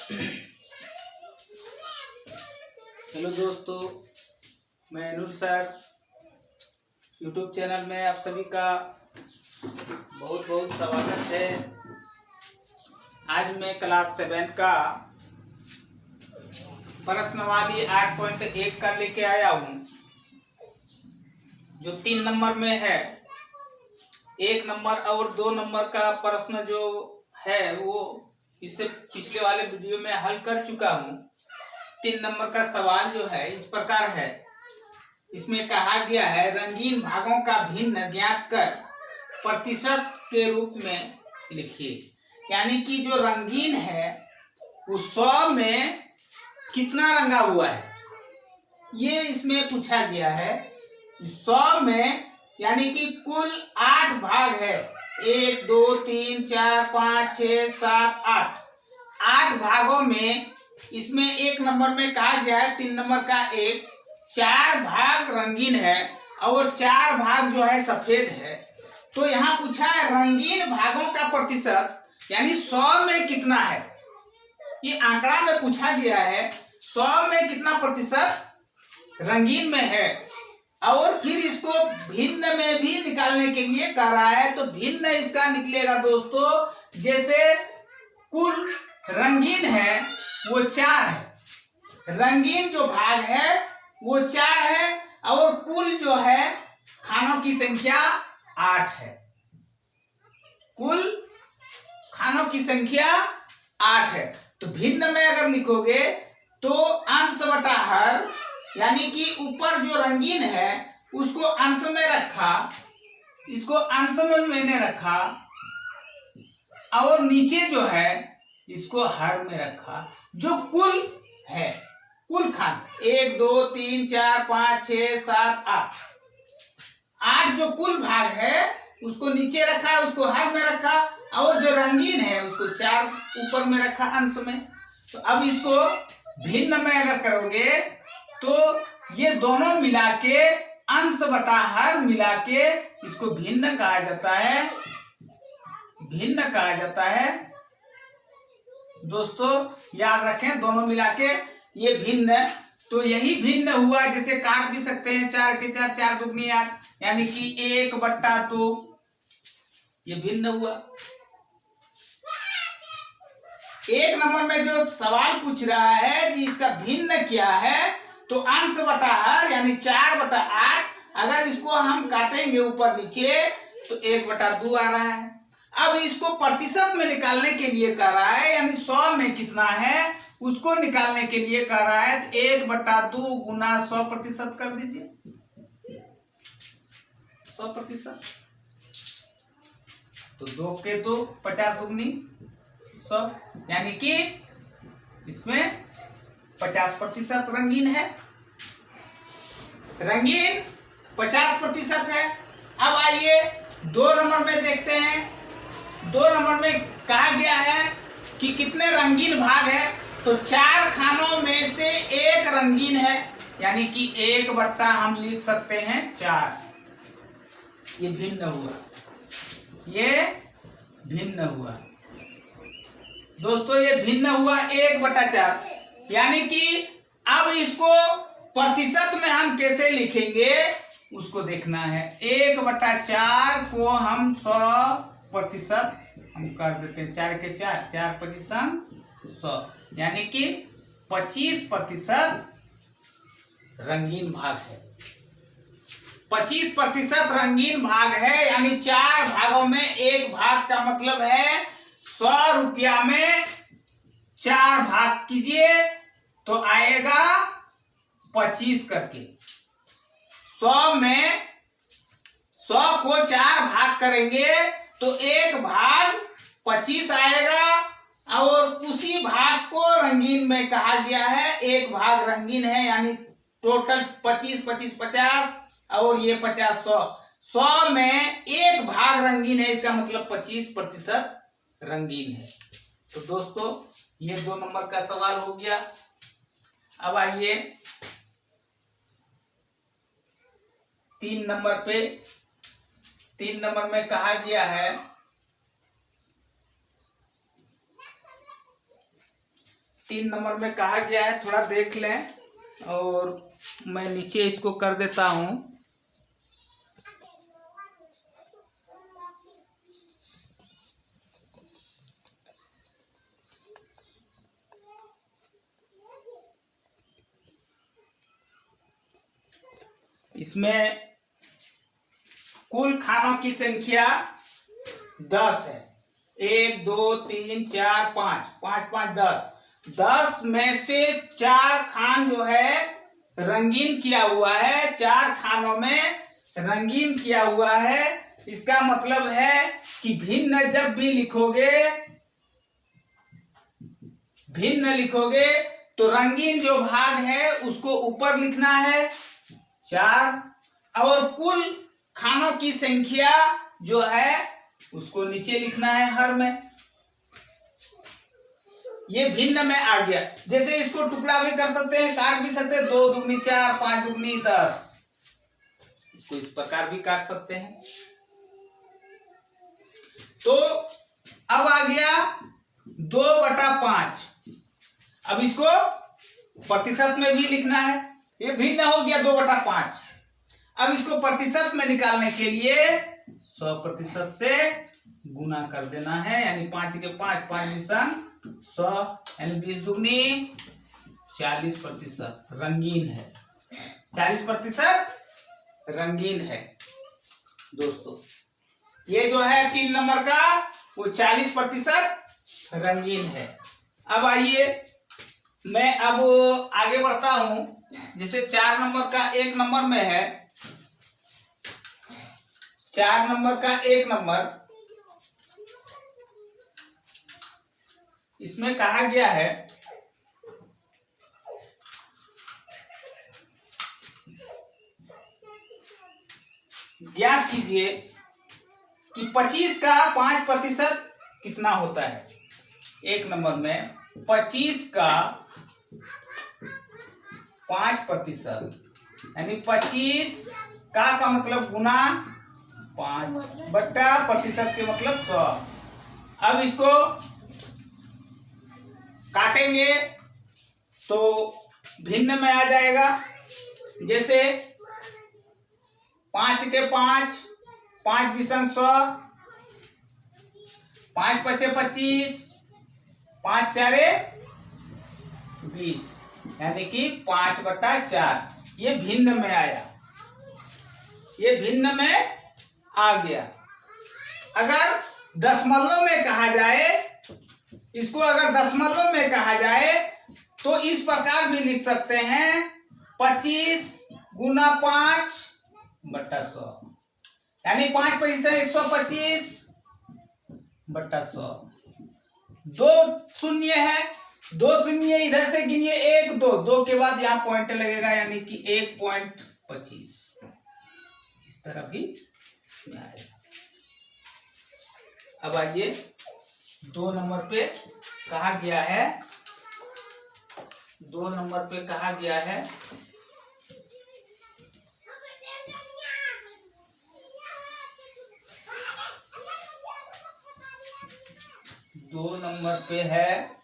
Hello दोस्तों, मैं Anul sir YouTube channel में आप सभी का बहुत बहुत स्वागत है। आज मैं क्लास 7 का प्रश्नावली 8.1 का लेके आया हूँ, जो 3 नंबर में है। 1 नंबर और 2 नंबर का प्रश्न जो है वो इससे पिछले वाले वीडियो में हल कर चुका हूँ। 3 नंबर का सवाल जो है इस प्रकार है। इसमें कहा गया है रंगीन भागों का भिन्न ज्ञात कर प्रतिशत के रूप में लिखिए। यानी कि जो रंगीन है वो 100 में कितना रंगा हुआ है, ये इसमें पूछा गया है। 100 में यानी कि कुल 8 भाग है। 1 2 3 4 5 6 7 8 भागों में इसमें 1 नंबर में कहा गया है 3 नंबर का 4 भाग रंगीन है और 4 भाग जो है सफेद है। तो यहाँ पूछा है रंगीन भागों का प्रतिशत, यानी 100 में कितना है। ये आंकड़ा में पूछा गया है 100 में कितना प्रतिशत रंगीन में है, और फिर इसको भिन्न में भी निकालने के लिए कह रहा है। तो भिन्न इसका निकलेगा दोस्तों, जैसे कुल रंगीन है वो 4 है, रंगीन जो भाग है वो 4 है, और कुल जो है खानों की संख्या 8 है। कुल खानों की संख्या 8 है। तो भिन्न में अगर लिखोगे तो अंश बटा हर, यानी कि ऊपर जो रंगीन है उसको अंश में रखा, इसको अंश में मैंने रखा, और नीचे जो है इसको हर में रखा। जो कुल है, कुल खान 1 2 3 4 5 6 7 8 जो कुल भाग है उसको नीचे रखा, उसको हर में रखा, और जो रंगीन है उसको 4 ऊपर में रखा अंश में। तो अब इसको भिन्न में अगर करोगे तो ये दोनों मिला के अंश बटा हर मिला के इसको भिन्न कहा जाता है। भिन्न कहा जाता है दोस्तों, याद रखें, दोनों मिला के ये भिन्न। तो यही भिन्न हुआ, जैसे काट भी सकते हैं 4 के 4 4 दुगनी 8, यानी कि 1/2 ये भिन्न हुआ। 1 नंबर में जो सवाल पूछ रहा है कि इसका भिन्न क्या है, तो अंश बटा हर यानी 4/8। अगर इसको हम काटेंगे ऊपर नीचे तो 1/2 आ रहा है। अब इसको प्रतिशत में निकालने के लिए कह रहा है, यानी 100 में कितना है उसको निकालने के लिए कह रहा है। तो 1/2 गुना 100% कर दीजिए, 100%। तो 2 के 2 50 दुगनी 100, यानी कि इसमें 50% रंगीन है। रंगीन 50% है। अब आइए 2 नंबर में देखते हैं। 2 नंबर में कहा गया है कि कितने रंगीन भाग है। तो 4 खानों में से 1 रंगीन है, यानी कि 1 हम लिख सकते हैं 4। ये भिन्न हुआ, ये भिन्न हुआ दोस्तों, ये भिन्न हुआ 1/4। यानी कि अब इसको प्रतिशत में हम कैसे लिखेंगे उसको देखना है। 1/4 को हम 100% हम कर देते हैं। 4 के 4 4 25 100, यानी कि 25% रंगीन भाग है। 25% रंगीन भाग है, यानी 4 भागों में 1 भाग का मतलब है 100 रुपया में 4 भाग कीजिए तो आएगा 25 करके। 100 में 100 को 4 भाग करेंगे तो 1 भाग 25 आएगा, और उसी भाग को रंगीन में कहा गया है। 1 भाग रंगीन है, यानी टोटल 25 25 50, और ये 50 100। 100 में 1 भाग रंगीन है, इसका मतलब 25% रंगीन है। तो दोस्तों ये 2 नंबर का सवाल हो गया। अब आइए 3 नंबर पे। 3 नंबर में कहा गया है 3 नंबर में कहा गया है, थोड़ा देख लें। और मैं नीचे इसको कर देता हूं। इसमें कुल खानों की संख्या 10 है। 1 2 3 4 5, 5 5 10। 10 में से 4 खान जो है रंगीन किया हुआ है, 4 खानों में रंगीन किया हुआ है। इसका मतलब है कि भिन्न जब भी लिखोगे तो रंगीन जो भाग है उसको ऊपर लिखना है 4, और कुल खानों की संख्या जो है उसको नीचे लिखना है हर में। ये भिन्न में आ गया। जैसे इसको टुकड़ा भी कर सकते हैं, काट भी सकते हैं, 2 दूनी 4, 5 दूनी 10। इसको इस प्रकार भी काट सकते हैं। तो अब आ गया 2/5। अब इसको प्रतिशत में भी लिखना है। ये भिन्न हो गया 2/5। अब इसको प्रतिशत में निकालने के लिए 100% से गुना कर देना है, यानी 5 के 5, 5 100, यानी 20 दूनी 40% रंगीन है। 40% रंगीन है दोस्तों। ये जो है 3 नंबर का वो 40% रंगीन है। अब आइए मैं अब आगे बढ़ता हूं। जैसे 4 नंबर का 1 नंबर में है, 4 नंबर का 1 नंबर, इसमें कहा गया है ज्ञात कीजिए कि 25 का 5% कितना होता है। 1 नंबर में 25 का 5%, यानी 25 का मतलब गुना 5 बट्टा प्रतिशत के मतलब 100। अब इसको काटेंगे तो भिन्न में आ जाएगा। जैसे 5 के 5, 5 बिसंग 100, 5 पचे 25, 5 चारे 20, यानी कि 5/4। ये भिन्न में आया, ये भिन्न में आ गया। अगर दशमलव में कहा जाए, इसको अगर दशमलव में कहा जाए तो इस प्रकार भी लिख सकते हैं 25 गुना 5/100, यानी 5 पैसे 125/100। 2 शून्य है, 2 शून्य इधर से गिनिए, 1 2, 2 के बाद यहाँ पॉइंट लगेगा, यानी कि 1.25। इस तरह भी में आएगा। अब आइए 2 नंबर पे कहा गया है, 2 नंबर पे कहा गया है 2 नंबर पे है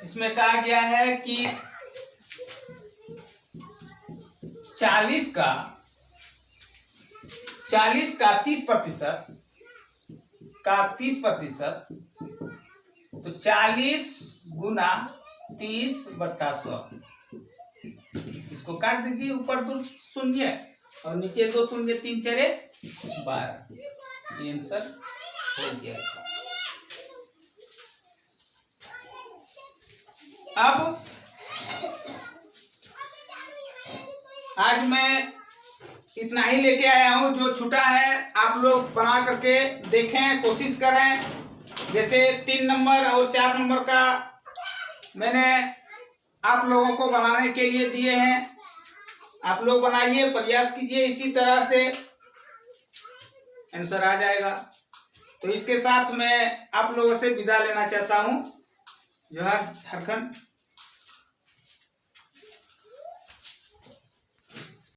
इसमें कहा गया है कि 40 का 30% का 30%, तो 40 गुना 30/100। इसको काट दीजिए, ऊपर 2 शून्य और नीचे 2 शून्य, 3 4 12। ये आंसर हो गया। अब आज मैं इतना ही लेके आया हूँ। जो छूटा है आप लोग बना करके देखें, कोशिश करें। जैसे 3 नंबर और 4 नंबर का मैंने आप लोगों को बनाने के लिए दिए हैं। आप लोग बनाइए, प्रयास कीजिए, इसी तरह से आंसर आ जाएगा। तो इसके साथ मैं आप लोगों से विदा लेना चाहता हूँ। जोहार झारखंड।